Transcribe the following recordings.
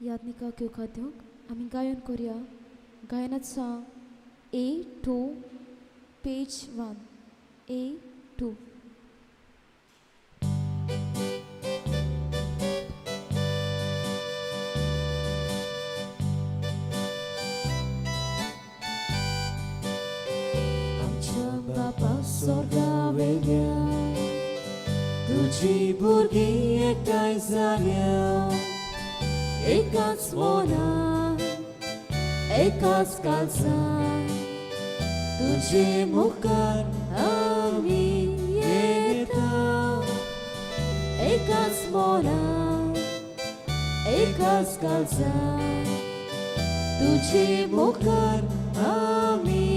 याज्ञिका केवखाद्योक आमी गायन करूया. गायनात सॉंग A2 page 1 A2. आमच्या बापा स्वर्गा वेल्या तुझी भुरगीं एकठांय जाल्या एकाच मोलान एकाच काळजान तुझे मुखार आमी येता एकाच मोलान एकाच काळजान तुझे मुखार आमी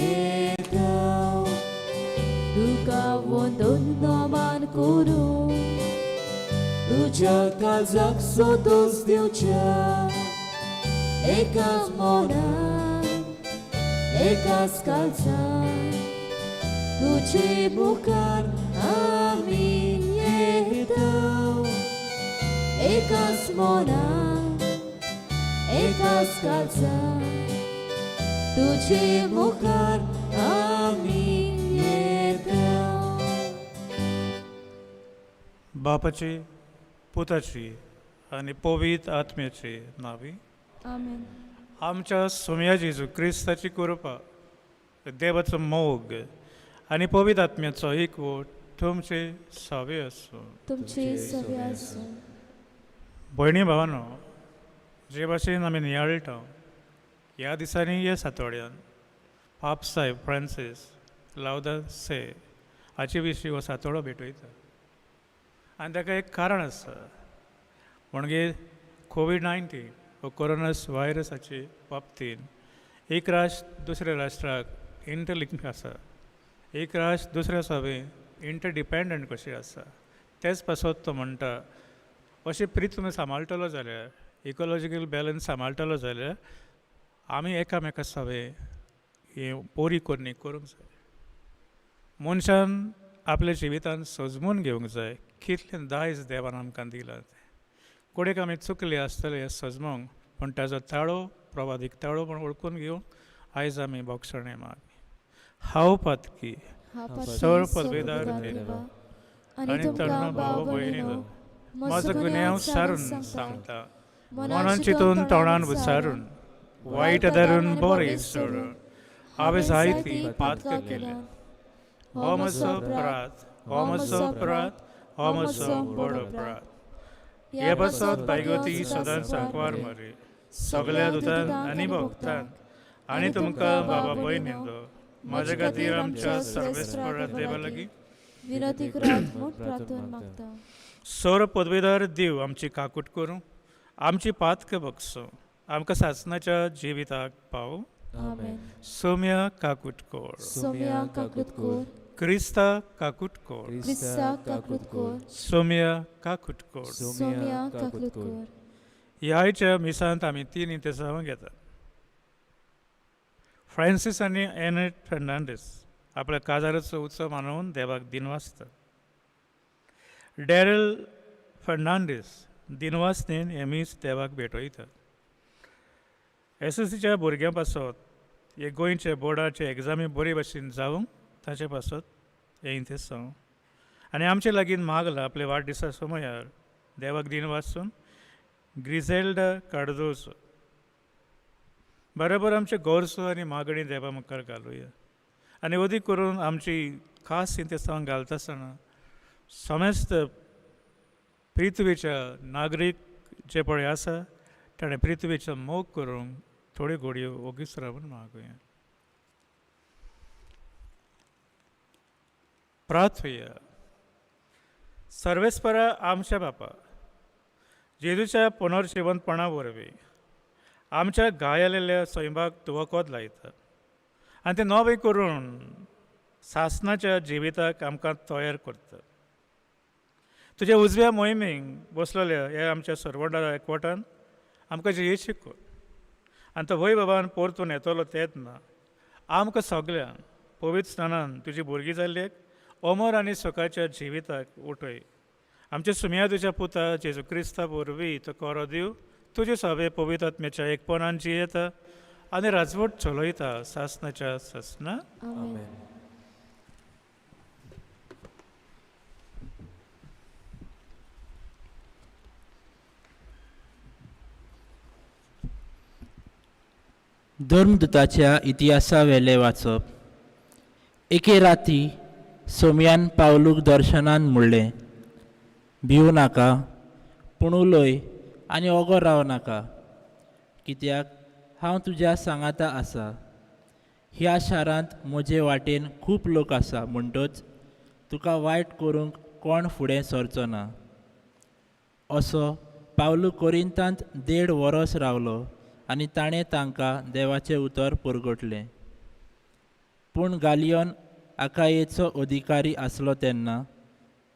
येता तुका वंदन नमन करूं तुझ्या काळजाक सोदूस दिवच्या एकाच मोलान एकाच काळजान तुझे मुखार आमी येता एकाच मोलान एकाच काळजान तुझे मुखार आमी येता. बापाची पुताची आणि पवित्र आत्म्याची नावी आमेन. आमच्या सोम्या जेजू क्रिस्ताची कृपा देवाचो मोग आणि पवित्र आत्म्याचो एकवट तुमचे सवे असो. तुमची सवे आसूं. भयणी भावानो, जे भाशेन आमी नियाळटा ह्या दिसांनी ह्या सातोड्यान पाप साहेब फ्रांसीस लावदा से हाचे विशीं हो सातोडो भेटयता आनी ताका एक कारण आसा म्हणजे कोविड-19 हो कोरोना व्हायरसाचे बाबतीन एक राष्ट्र दुसऱ्या राष्ट्राक इंटरलिंक आसा. एक राष्ट्र दुसऱ्या सवेन इंटरडिपेंडंट कशें आसा. तेच पासत तो म्हणटा अशें प्रीत सांबाळटलो जाल्यार इकोलॉजिकल बॅलन्स सांबाळटलो जाल्यार आमी एकामेका सवे हे पोरी कोरणी करूंक जाय. मनशान आपल्या जिवितान सजमून घेवंक जाय कितलें दायज देवान आमकां दिलां तें. कोडेक आमी चुकले आसतले हें सजमोंक पूण ताजो ताळो प्रवादीक ताळो म्हूण ओळखून घेवंक आयज आमी बोगसणे माग. हांव पातकी सर पदवेदार देवा आनी तरुण भाव भयणीनो म्हजो गुन्यांव सारून सांगता मनान चिंतून तोंडान विचारून वायट धरून बरें सोडून हांवें जायती पातकां केल्या. हो म्हजो अपराध हो म्हजो अपराध हो म्हजो बडो अपराध. हे बसत बायगती सदांच सांकवार मरे सगल्या दुतान आनी भक्तान आनी तुमकां बाबा भयणींनो म्हाज्या खातीर आमच्या सर्वेस्परात देवा लागीं विनती करात म्हूण प्रार्थना मागता. सर पदवेदार देव आमची काकूट करूं आमची पातकां बगसूं आमकां सासणाच्या जिविताक पावूं. आमेन. सोम्या काकूट कोर सोम्या काकूट कोर क्रिस्ता काकूट कोर क्रिस्ता काकूट कोर सोम्या काकूट कोर. सोम्या काकूट कोर. ह्याच्या मिसांत आमी 3 इंतेसांव घेतात. फ्रांसीस आनी एनेट फेर्नांडीस आपल्या काजाराचो उत्सव मानून देवाक दिनवासता. डॅरल फेर्नांडीस दिनवासनेन हे मीस देवाक भेटयता. SSCच्या भुरग्यां पासत हे गोंयचे बोर्डाचे एग्जामी बरे भाशेन जावंक ताचे पासत हे इंतेसांव आनी आमचे लागीं मागला आपल्या वाडदिसा समयार देवाक दिन वाचून ग्रिझेल्डा कार्दोजो बरोबर आमचे गोरसो आनी मागणी देवा मुखार घालुया. आनी अदीक करून आमची खास इंतेसांव घालता आसतना समेस्त पृथ्वीच्या नागरीक जे पळय आसा ताणें पृथ्वीचो मोग करूंक थोड्यो घडयो ओगीच रावून मागुया. प्रार्थया. सर्वेस्परा आमच्या बापा जेजूच्या पुनर्जिवंतपणा वरवीं आमच्या गायलेल्या स्वयंभाक तुवकोद लायता आनी तें नवें करून सासणाच्या जिविताक आमकां तयार करता. तुज्या उजव्या मोहिमेक बसलेल्या ह्या आमच्या सर्वंडा एकवटान आमकां जयेची शिकोव आनी तो वय बाबान परतून येतलो तेंच ना आमकां सगळ्यांक पवित्र स्नानान तुजी भुरगीं जाल्लेक अमर आनी सुखाच्या जिविताक उठय. आमच्या सुम्या तुज्या पुता जेजू क्रिस्ता वरवीं तो कोरो दिव तुजे सभे पवित्र आत्म्याच्या एकपणान जियेता आनी राजवट चलयता सासनाच्या सासना. आमेन. धर्मदुताच्या इतिहासा वेले वाचप. एके राती सोम्यान पावलूक दर्शनान म्हणलें, भिवू नाका, पूण उलय आनी ओगो राव नाका, कित्याक हांव तुज्या सांगाता आसा. ह्या शारांत म्हजे वाटेन खूब लोक आसा म्हणटच तुका वायट करूंक कोण फुडें सरचो ना. असो पावलू कोरिंतांत 1.5 वर्स रावलो आनी ताणें तांकां देवाचें उतर पुरगटलें. पूण गालियोन आकायेचो अधिकारी आसलो तेन्ना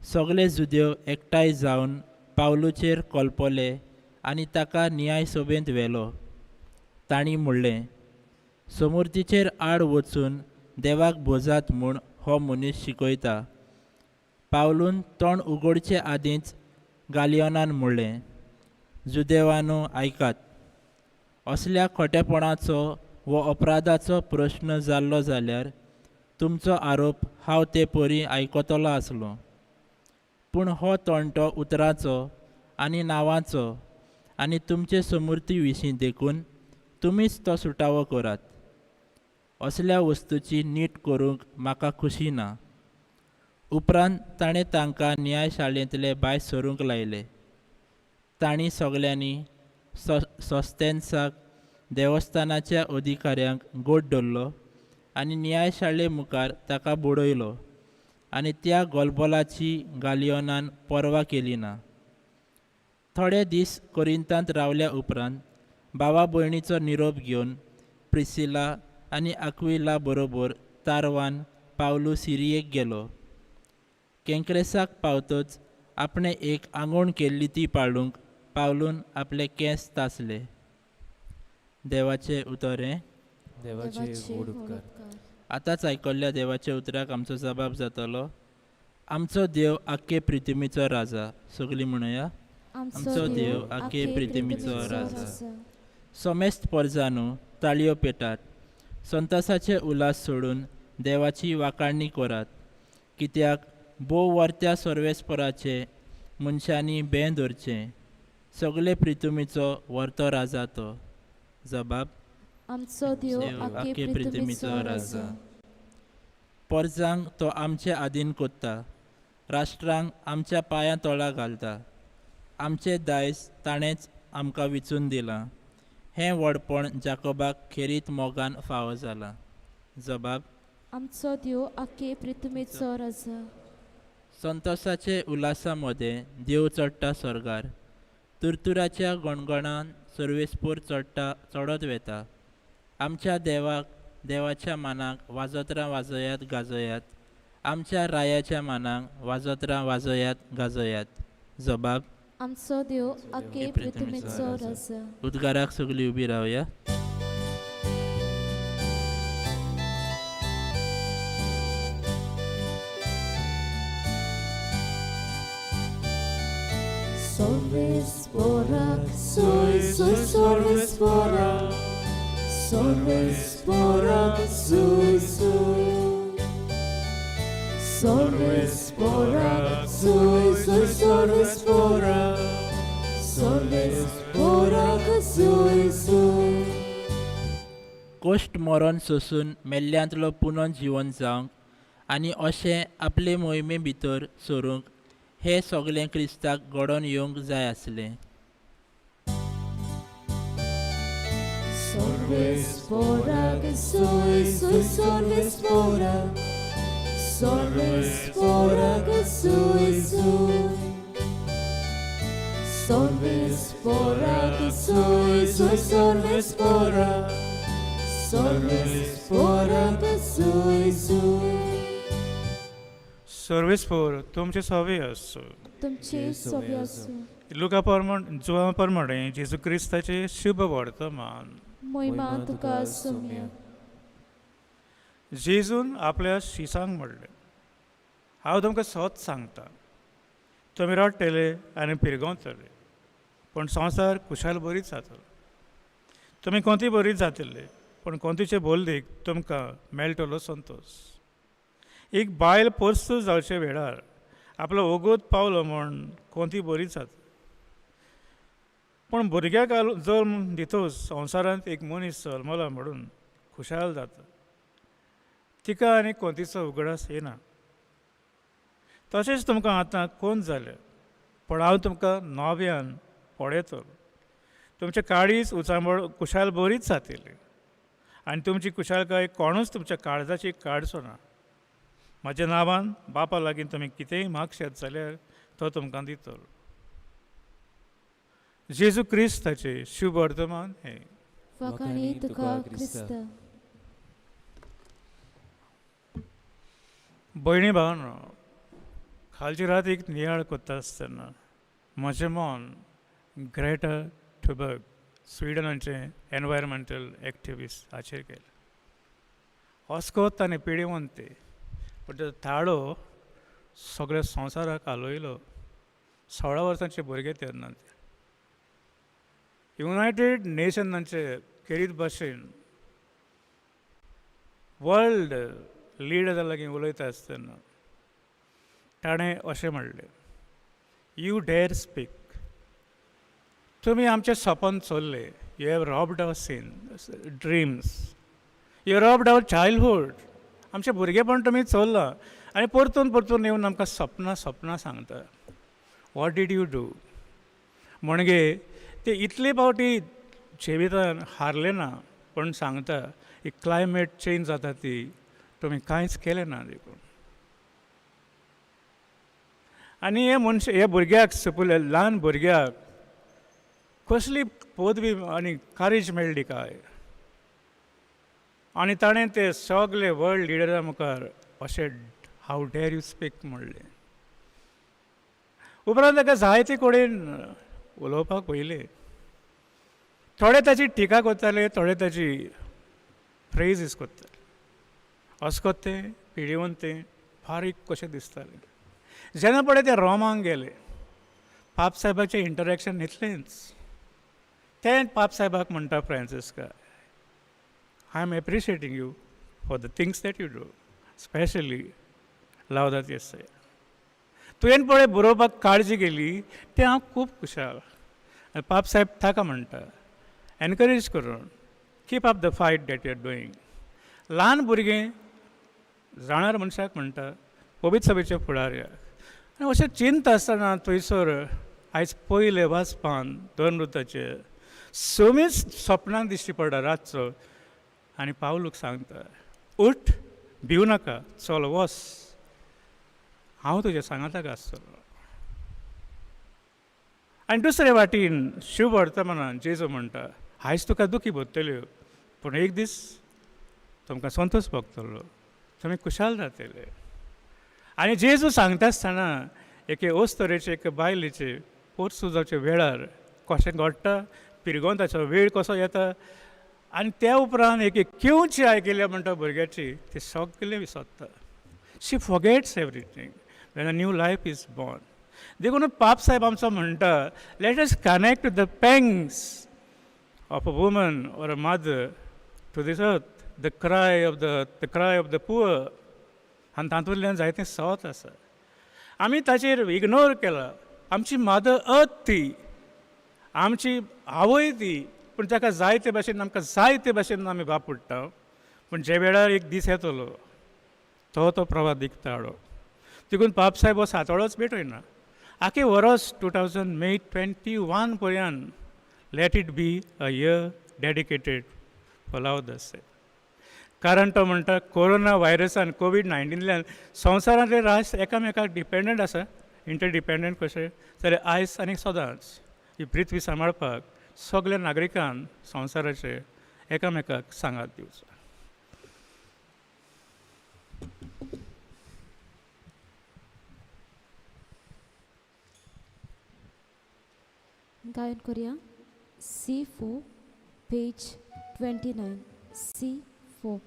सगळे जुदेव एकठांय जावन पावलूचेर कोलपले आनी ताका न्याय सभेंत व्हेलो. तांणी म्हणलें, समृद्धीचेर आड वचून देवाक भोजात म्हूण हो मनीस शिकयता. पावलून तोंड उगडचे आदींच गालियोनान म्हणलें, जुदेवानो आयकात, असल्या खोटेपणाचो वो अपराधाचो प्रश्न जाल्लो जाल्यार तुमचो आरोप हांव ते परी आयकतलो आसलो. पूण हो तोंडटो उतराचो आनी नांवांचो आनी तुमचे समृद्धी विशीं देखून तुमीच तो सुटावो करात. असल्या वस्तूची नीट करूंक म्हाका खुशी ना. उपरांत ताणें तांकां न्यायशाळेंतले भायर सरूंक लायले. तांणी सगल्यांनी सोस्तेन्साक देवस्थानाच्या अधिकाऱ्यांक गोट धरलो आनी न्यायशाळे मुखार ताका बुडयलो आनी त्या गोलबोलाची गालियोनान पर्वा केली ना. थोडे दीस कोरिंतांत रावल्या उपरांत भावा भयणीचो निरोप घेवन प्रिसिला आनी आक्विला बरोबर तारवान पावलू सिरियेक गेलो. केंक्रेसाक पावतच आपणे एक आंगवण केल्ली ती पाळूंक पावलून आपले केंस तासले. देवाचे उतरें. देवाचे उपकार. आतांच आयकल्ल्या देवाच्या उतराक आमचो जबाब जातलो. आमचो देव आख्खे प्रिथिवीचो राजा. सगळीं म्हणया, आमचो देव आख्खे प्रिथिवीचो राजा. सोमेस्त परजानो ताळयो पेटात. संतोसाचे उलास सोडून देवाची वाखाणणी करात. कित्याक भोव वर्त्या सर्वेस्पराचे मनशांनी बें धरचें. सगळे प्रिथिवीचो व्हरतो राजा तो. जबाब, आमचो देव आख्खे प्रिथिवीचो राजा. परजांक तो आमचे आधीन कोत्ता. राष्ट्रांक आमच्या पांयां तोळा घालता. आमचें दायज ताणेंच आमकां विचून दिलां. हें व्हडपण जाकोबाक खेरीत मोगान फावो जाला. जबाब, आमचो देव आख्खे प्रिथिवीचो राजा. संतोसाचे उल्हासा मदें देव चडटा स्वर्गार. तुरतुराच्या गणगणान सर्वेस्पूर चडत वेता. आमच्या देवाच्या मानाक वाजोत्रां वाजयात गाजयात. आमच्या रायाच्या मानाक वाजोत्रां वाजयात गाजयात. जबाब, आमचो देव आख्खे प्रिथिवीचो राजा. उद्गाराक सगळीं उबी रावया. Sorvesporak, soy sorvesporak. Sorvesporak, soy. Sorvesporak, soy sorvesporak. Sorvesporak, soy. Cost मरण सोसून मेल्ल्यांतलो पुनर्जीवन जावंक आनी अशें आपले मोहिमे भितर सरूंक हे सगळें क्रिस्ताक घडोवन येवंक जाय आसलें. Sorvesporak, soy sorvesporak. Sorvesporak, soy. Sorvesporak, soy sorvesporak. Sorvesporak, soy. सर्वेस्पोर तुमचे सवे आसो. तुमचे सवे आसूं. लुका प्रमाणे जेजू क्रिस्ताचे शुभ वर्तमान. महिमा तुका सोम्या. जेजून आपल्या शिसांक म्हणलें, हांव तुमकां सत सांगता, तुमी रडटले आनी पिरगवतले, पण संवसार खुशाल बरीच जातलो. तुमी कोणती बरीच जातले, पण कोणतीचे बोलदेक तुमकां मेळटलो संतोष. एक बायल पोरसूं जावचे वेळार आपलो ओगोत पावलो म्हूण कोणती बरीच जाता. पण भुरग्याक जल्म दितोच संवसारांत एक मनीस जल्मला म्हणून खुशाल जाता. तिका आनी कोणतीचो उगडास येना. तशेंच तुमकां आतां कोण जालें, पण हांव तुमकां नव्यान पळयतलो. तुमचे काळीज उचांबळ खुशाल बरीच जातली आनी तुमची खुशालकाय कोणूच तुमच्या काळजाची काडचो ना. म्हाज्या नांवान बापा लागीं तुमी कितेंय मागशात जाल्यार तो तुमकां दितलो. जेजू क्रिस्ताचे शुभ वर्तमान हे. वखाणी तुका क्रिस्त. भयणी भावांनो, खालची रात एक नियाळ कोत्ता आसतना म्हजें मन ग्रेटा थुबर्ग स्विडनाचे एनवायरमेंटल एक्टिविस्ट हाचेर गेलें. अस्कोत आनी पिडेवंते, पण ताचो ताळो सगळ्या संवसाराक आलोयलो. 16 वर्सांचे भुरगे तेन्ना ते युनायटेड नेशनांचे खेरीत भाशेन वर्ल्ड लिडरा लागीं उलयता आसतना ताणें अशें म्हणलें, यू डेर स्पीक. तुमी आमचें सपन चोरले. You have robbed our seen dreams. You robbed our childhood. आमचें भुरगेपण तुमी चोरलां आनी परतून परतून येवन आमकां सपनां सांगता. What did you do? म्हणजे ते इतले फावटी जिवितान हारले ना, पण सांगता ही क्लायमेट चेंज जाता ती तुमी कांयच केलें ना देखून. आनी हे भुरग्याक सपोले ल्हान भुरग्याक कसली पदवी आनी कारेज मेळ्ळी काय. आनी ताणें ते सगळे वर्ल्ड लिडरा मुखार अशें हाव डेर यू स्पीक म्हणलें. उपरांत ताका जायते कडेन उलोवपाक पयलें. थोडे ताची टिका कोत्ताले, थोडे ताची प्रेजीस कोत्ताले. अस्कोते पिडेवंते फारीक कशें दिसतालें. जेन्ना पळय ते रोमांक गेले, पाप साहेबाचें इंटरेक्शन इतलेंच. ते पाप साहेबाक म्हणटा Francisca, I am appreciating you for the things that you do, specially लावदात येसाय. तुवें पळय बरोवपाक काळजी घेतली तें हांव खूब खुशाल. पाप साहेब ताका म्हणटा एनकरेज करून, keep up the fight that you are doing. ल्हान भुरगें जाणार मनशाक म्हणटा पवित्र सभेच्या फुडाऱ्याक. आनी अशें चिंत आसतना थंयसर आयज पयले वाचपान धर्मदूताचे समीच सपनांत दिश्टी पडटा रातचो आनी पावलूक सांगता, उठ, भिवू नाका, चल वच, हांव तुज्या सांगाताक आसतलो. आनी दुसरे वाटेन शुभ वर्तमानान जेजू म्हणटा, आयज तुका दुखी भोगतल्यो, पूण एक दीस तुमकां संतोश भोगतलो, तुमी खुशाल जातले. आनी जेजू सांगता आसतना एके ओस तरेचे एके बायलेचे पोरसूं जावचे वेळार कशें घडटा, पिरगोंदाचो वेळ कसो येता, आनी त्या उपरांत एक किंवची आयकल्या म्हणटा भुरग्याची, ती सगळें विसरता. She forgets everything when a new life is born. देखून पाप साहेब आमचो म्हणटा, let us connect the pangs of a woman or a mother to this earth, the cry of the poor. आनी तातूंतल्यान जायतें सत आसा. आमी ताचेर इग्नोर केला. आमची मदर अर्थ ती, आमची आवय ती, पूण ताका जायते भाशेन आमकां जायते भाशेन आमी वापरता. पूण जे वेळार एक दीस येतलो तो प्रवादीक ताळो. देखून पाप साहेब हो सातोळोच भेटयना. आख्खें वर्स 2021 पर्यंत let it be a year dedicated for लावदास. कारण तो म्हणटा कोरोना व्हायरसान कोविड-19 संवसारांतले राष्ट्र एकामेकाक डिपेंडंट आसा, इंटरडिपेंडंट कशें. जाल्यार आयज आनी सदांच ही पृथ्वी सांबाळपाक सगळ्या नागरिकांक संवसाराचे एकामेकाक सांगात दिवचो. गायन करूया C4 पेज 29. C4.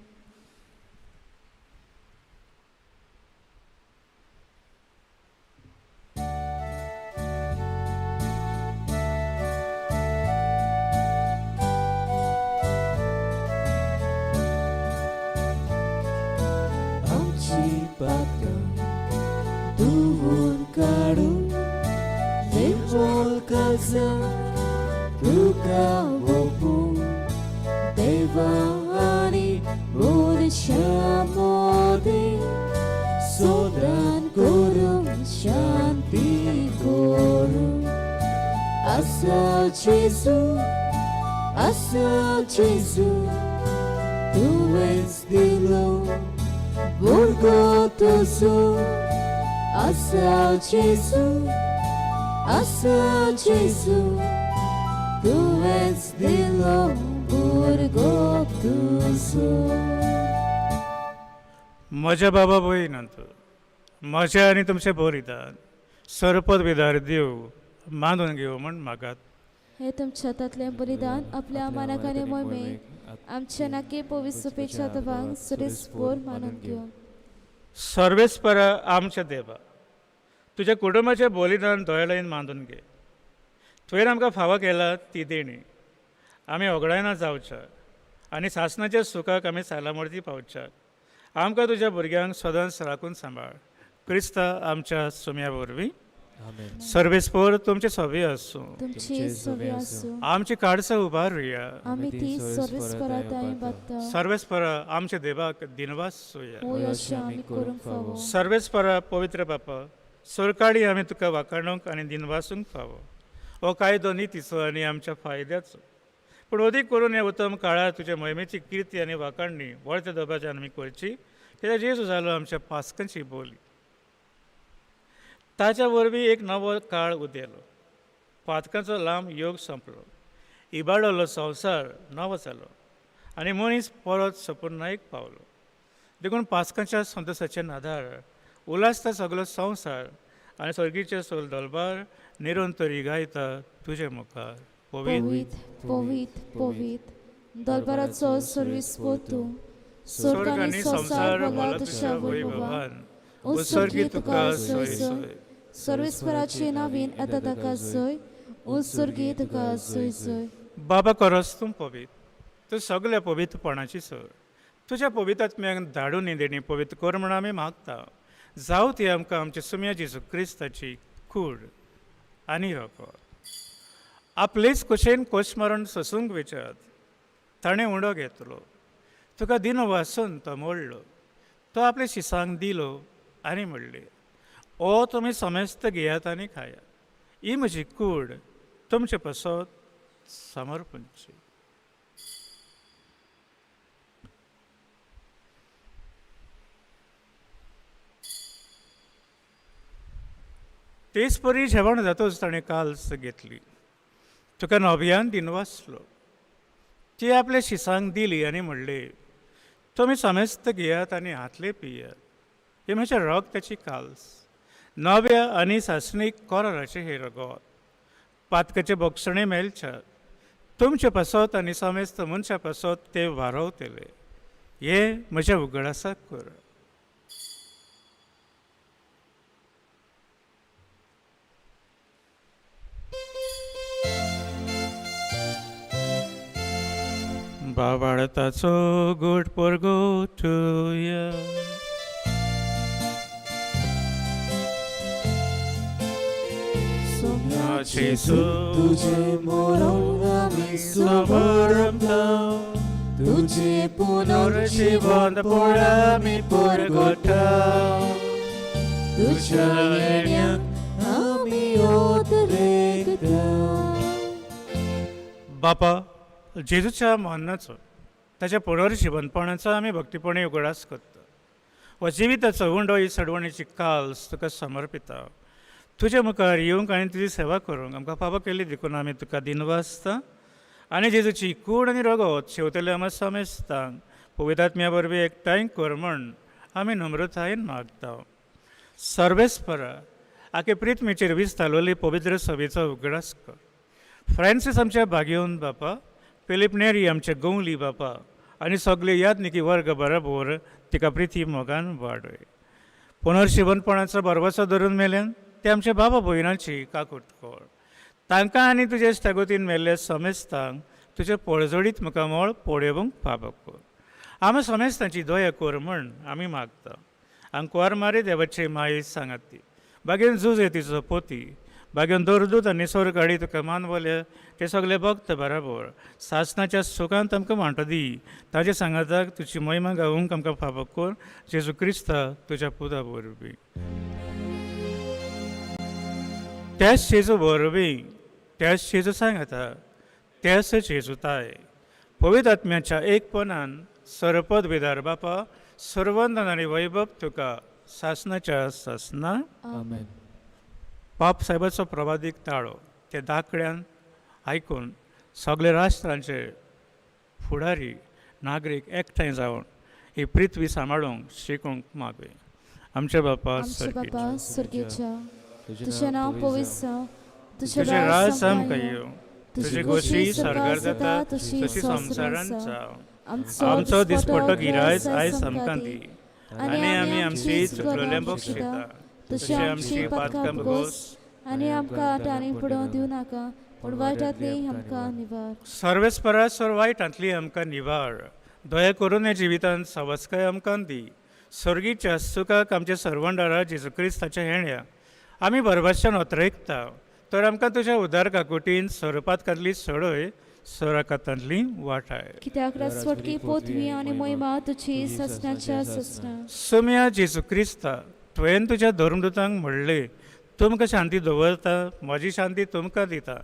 वजा तुका वोपू देवा आनी बोलशा मोदे सोदान करून शांती करून आसा जेजू तुवेंच दिलो भुरगो तुजो आसा जेजू तुवेंच दिलो भुरगो तुजो. म्हज्या बाबा भयणांत म्हजें आनी तुमचें बलिदान सरपद विदार दिव मानून घेव म्हण मागात. हे तुमच्या हातांतलें बलिदान आपल्या मानाक आनी मोहिमेक आमच्या नाके पवित्रपेक्षा दबांक सुरेस्पोर मानून घेवन. सर्वेस्परा आमच्या देवा तुज्या कुटुंबाचें बलिदान दोळ्यान बांदून घे. तुवें आमकां फावो केला ती देणी आमी ओगडायना जावच्या आनी सासणाच्या सुखाक आमी सालामर्दी पावच्या. आमकां तुज्या भुरग्यांक सदांच राखून सांबाळ. क्रिस्ता आमच्या सुम्या वरवीं सर्वेस्पोर तुमचे सवे आसूं. तुमची सवे आसूं. आमची काडसां उबारुया. आमी ती सर्वेस्पराताय बागता. सर्वेस्परा आमच्या देवाक दिनवास सोया. होय अशें आमी करूंक फावो. सर्वेस्परा पवित्र बापा सरकाळी आमी तुका वाखाणूंक आनी दिनवासूंक फावो. हो कायदो नितीचो आनी आमच्या फायद्याचो. पूण अदीक करून ह्या उत्तम काळार तुज्या मोहिमेची किर्ती आनी वाखाणणी व्हडच्या दबाच्यान आमी करची कित्याक जेजू जालो आमच्या पास्कांची बोली. ताच्या वरवीं एक नवो काळ उदेलो. पातकांचो लांब योग संपलो. इबाडलो संवसार नवो जालो आनी मनीस परत सपूर्णायक पावलो. देखून पास्कांच्या संतोशाचे आधार उलासता सगलो संवसार आनी सर्गीचे सोल दलबार निरंतरी गायता तुजे मुखार. पवित पवित पवित दलबाराचो सर्वेस्पोर तूं. स्वर्ग आनी संवसार भोगला तुज्या वैभवान उत्सर्गी तुका सोय सोय. सर्वेस्पराचे नांवीन येता ताका सोय. उत्सर्गी तुका सोय सोय. बाबा करस तूं पवित. तूं सगल्या पवित्रपणाची सर. तुज्या पवित्रात्म्याक धाडून ही देणी पवित्र कर म्हण आमी मागता. जावं ती आमकां आमच्या सुम्या जेजू क्रिस्ताची कूड आनी रोखो. आपलेच कुशेन कोश मारून सोसूंक विचार ताणें उंडो घेतलो. तुका दिन वासून तो मोडलो. तो आपल्या शिसांक दिलो आनी म्हणले ओ तुमी समेस्त घेयात आनी खायात. ही म्हजी कूड तुमचे पसत समर्पणची. तेच परी जेवण जातच ताणें काल्स घेतली. तुका नव्यान दिनवासलो. ती आपल्या शिसांक दिली आनी म्हणले तुमी समेस्त घेयात आनी हातले पियात. हे म्हज्या रगताची काल्स नव्या आनी सासणीक कराराचे हे रगत. पातकाचे भक्षणे मेलच्या तुमचे पसत आनी समेस्त मनशा पसत ते वारवतले. हे म्हज्या उगडासाक कर. बाबाळताचो गोड पोरगो तुया. जेजू तुझे मोरोंग आमी समरमता. तुझे पुनर्जीवन पळय आमी परगटा. तुझ्या येण्याक आमी ओदरेगता. बापा जेजूच्या मरणाचो ताच्या पुनर्जीवनपणाचो आमी भक्तीपणी उगडास करता. हो जिविताचो उंडो ही सडवणीची काल्स तुका समर्पिता. तुज्या मुखार येवंक आनी तुजी सेवा करूंक आमकां फावो केली देखून आमी तुका दिनवासता आनी जेजूची कूड आनी रगत शेवतले आमी समेस्तांक पवित्रात्म्या वरवीं एकठांय कर म्हण आमी नम्रतायेन मागता. सर्वेस्परा आखे प्रित्मेचेर विस्तारलेली पवित्र सभेचो उगडास कर. फ्रांसीस आमच्या भाग्यवन बापा, फिलीप नेरी आमचे गवली बापा आनी सगळे यादनिकी वर्ग बरोबर तिका प्रिती मोगान वाडय. पुनर्जीवनपणाचो बरवसो धरून मेल्यान ते आमच्या बाबा भयणाची काकूट कर. तांकां आनी तुजे इश्टागतीन मेल्ले समेस्तांक तुजे पळजोडीत मुखामोळ पळोवंक फावो कर. आमी समेस्तांची दया कर म्हण आमी मागता. आंकुवार मारी देवाचे माये सांगाती बागेन झुजे तिचो पोती बागेन दोरदूत आनी सोरकाडी तुका मानवले ते सगळे भक्त बराबर सासनाच्या सुखांत आमकां वांटो दी ताजे सांगाताक तुजी महिमा गावूंक आमकां फावो कर जेजू क्रिस्ता तुज्या पुता वरवीं त्याच जेजू वरवीं त्याच जेजू सांगाता त्याच जेजू ताय पवित्र आत्म्याच्या एकपणान सरपद विदार बापा सर्वंदन आनी वैभव तुका सासनाच्या सासना आमेन. पाप साहेबाचो प्रवादीक ताळो ते दाखड्यान आयकून सगळे राष्ट्रांचे फुडारी नागरीक एकठांय जावन ही पृथ्वी सांबाळूंक शिकूंक मागय. आमचे बापा आमचे बापा सर्गीच्या स्वर्गीच्या तुझें नांव पवित्र जावं तुझे राज आमकां येवं तुजी गोशी सरकार जाता तशी संवसारांत जावं आमचो दिसपटो गिरायज आयज आमकां दी आनी आमी आमची चुकलोलें बक्षिता तशी आमची पातकां बगोस आनी आमकां आटांनी पडोवंक दिवं नाका पूण वायटांतली आमकां निवार. सर्वेस्परा सर वायटांतली आमकां निवार दया करून हे जिवितांत सवस्काय आमकां दी सर्गीच्या सुखाक आमचे सर्वंडारा जेजू क्रिस्ताच्या हेण्या आमी बरभाशान ओतरेकता तर आमकां तुज्या उदार काकुटीन सरपातकांतली सडय सराकांतली वाटाय. कित्याक रासवटकी पोतवी आनी मोहिमा तुजी ससनाच्या ससना. सोम्या जेजू क्रिस्ता तुवें तुज्या धर्मदुतांक म्हणलें तुमकां शांती दवरता म्हजी शांती तुमकां दिता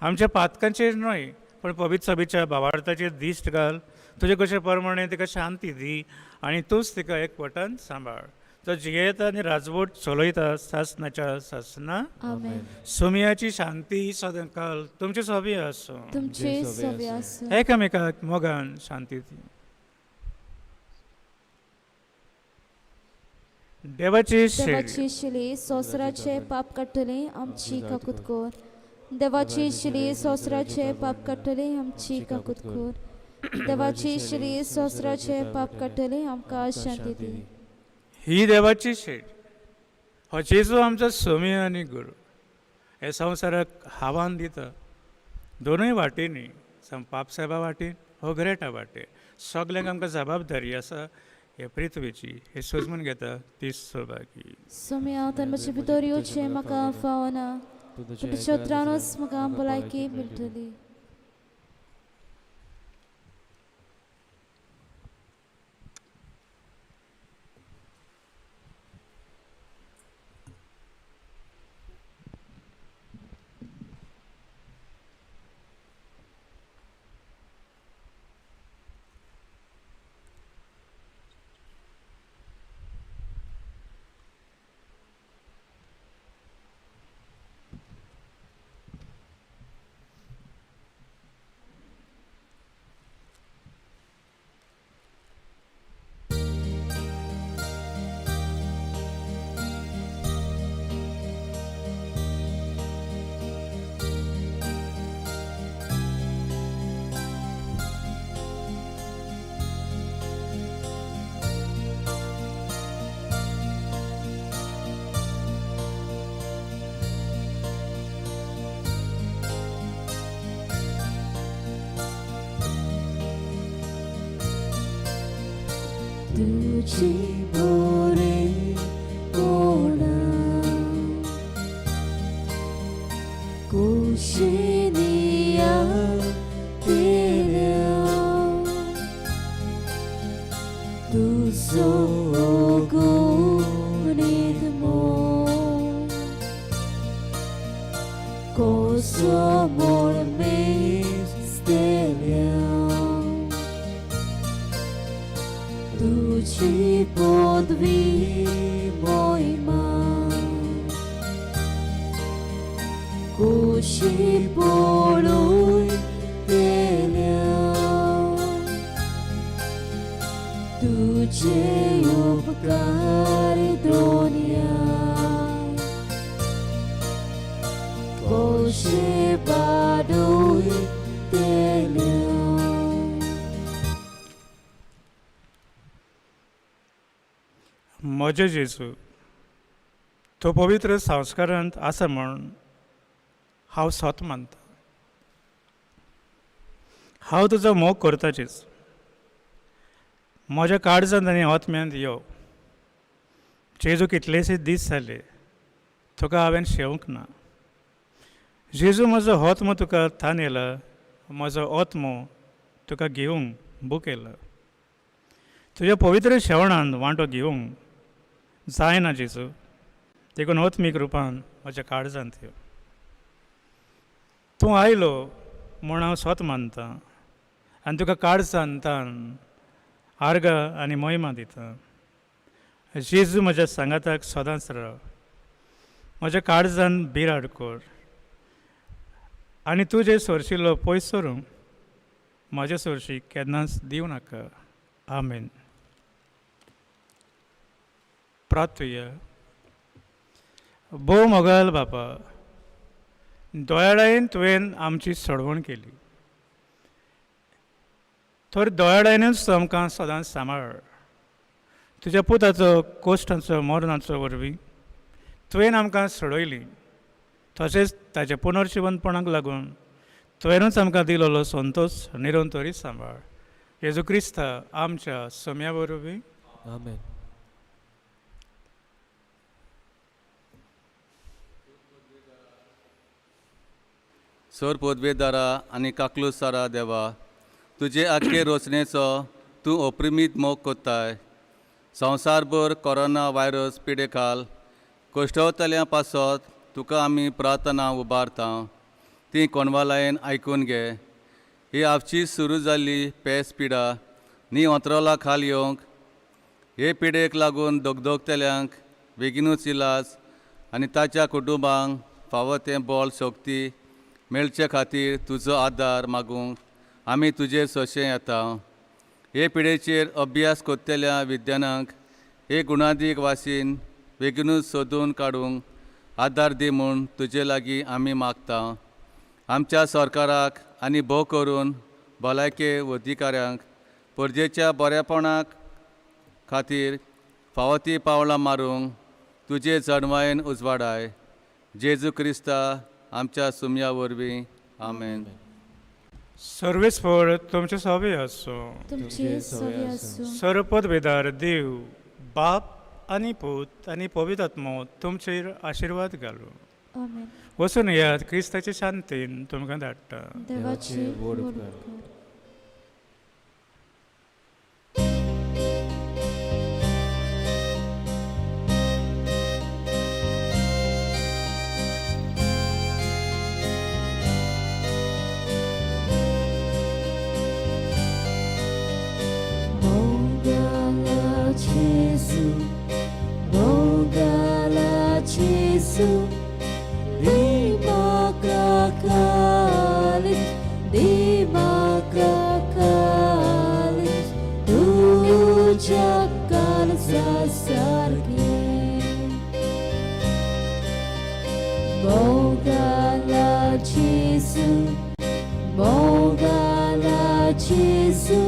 आमच्या पातकांचेर न्हय पण पवित्र सभेच्या भावार्थाचेर दिश्ट घाल तुजे कशे प्रमाणे तिका शांती दी आनी तूंच तिका एकवटान सांबाळ तो जियेता आनी राजवट चलयता सासनाच्या सासना. आमेन. सोमयाची शांती सदांकाल तुमचे सभे आसूं तुमचे सवे आसूं. एकामेकाक मोगान शांती दी. देवाची शिली सोसराचे पाप काडटली आमची काकूत कोर. देवाची शिली सोसराचे पाप काडटली आमची काकूत कोर. देवाची शिली सोसराचे पाप काडटली आमकां शांती दी. ही देवाची शेड हो जेजू आमचो सोमी आनी गुरू हे संवसाराक हावान दिता दोनूय वाटेनी पाप साहेबा वाटेन हो ग्रेटा वाटेन सगल्यांक आमकां जबाबदारी आसा हे पृथ्वीची हे सोजमून घेता ती सौभागी. सोम्या तन्माचे भितर येवचें म्हाका फावना तुज्या उतरानूच म्हाका भलायकी मेळटली. तुझी बोरे कोणा कुशिनिया तेऱ्या तुझो गुणित मो कोसो मोळ मेस तेऱ्या तुझी podví moima kushi poluj telia तुझे उपकार दोनिया कोशे पाडूय तेल्या. म्हजे जेजू तो पवित्र संस्कारांत आसा म्हूण हांव स्वत मानता. हांव तुजो मोग करता जेजू म्हज्या काळजांत आनी आत्म्यांत यो. जेजू कितलेशे दीस जाले तुका हांवें शेवंक ना जेजू म्हजो आत्मो तुका थान येला, म्हजो आत्मो तुका घेवंक बूक येला. तुज्या पवित्र शेवणान वांटो घेवंक जायना जेजू, देखून आत्मीक रुपान म्हज्या काळजांत यो. तूं आयलो म्हूण हांव स्वत मानतां आनी तुका काळजांतान आर्ग आनी महिमा दिता. जेजू म्हज्या सांगाताक सदांच राव, म्हज्या काळजान बिराड कर आनी तूं जे सोरशिल्लो पयस सोरूंक म्हज्या सोरशी केन्नाच दिवं नाका. आमेन. प्रार्थया. भोव मोगाल बापा, दोळ्याडायेन तुवें आमची सोडवण केली, तर दोळ्याडायनूच आमकां सदांच सांबाळ. तुज्या पुताचो कोश्टांचो मरणाचो वरवीं तुवें आमकां सोडयली, तशेंच ताच्या पुनर्जिवनपणाक लागून तुवेंनूच आमकां दिलोलो संतोश निरंतरी सांबाळ. येजू क्रिस्ता आमच्या सोम्या वरवीं. आमेन. सोर पोदवेदारा आनी काकलुसारा देवा, तुजे आख्खे रोचणेचो तूं अप्रिमीत मोग कोत्ताय. संवसारभर कोरोना व्हायरस पिडे खाल कोश्टवतल्या पासत तुका आमी प्रार्थना उबारता. ती कोणवालायेन आयकून घे. ही आपची सुरू जाल्ली पेस पिडा न्ही अंतरोला खाल येवंक, हे पिडेक लागून दोगदोगतेल्यांक बेगीनूच इलाज आनी ताच्या कुटुंबांक फावो तें बोल शक्ती मेळचे खातीर तुजो आदार मागूंक आमी तुजेर सोंशें येता. हे पिडेचेर अभ्यास कोत्तेल्या विद्यानांक हे गुणादीक वासीन बेगीनूच सोदून काडूंक आदार दी म्हूण तुजे लागीं आमी मागता. आमच्या सरकाराक आनी भोव करून भलायके अधिकाऱ्यांक परजेच्या बरेपणाक खातीर फावो ती पावलां मारूंक तुजे जडवायेन उजवाडाय. जेजू क्रिस्ता आमच्या सुमया वरवीं. आमेन. सर्वेस्पर तुमचे सवे आसो. तुमची सवी आसूं. सर्वपद वेदार देव बाप आनी पूत आनी पवित्र आत्मो तुमचेर आशिर्वाद घालूं. आमेन. वचून येयात, क्रिस्ताचे शांतीन तुमकां धाडटा. देवाची वड वड कर. कर. Gesù,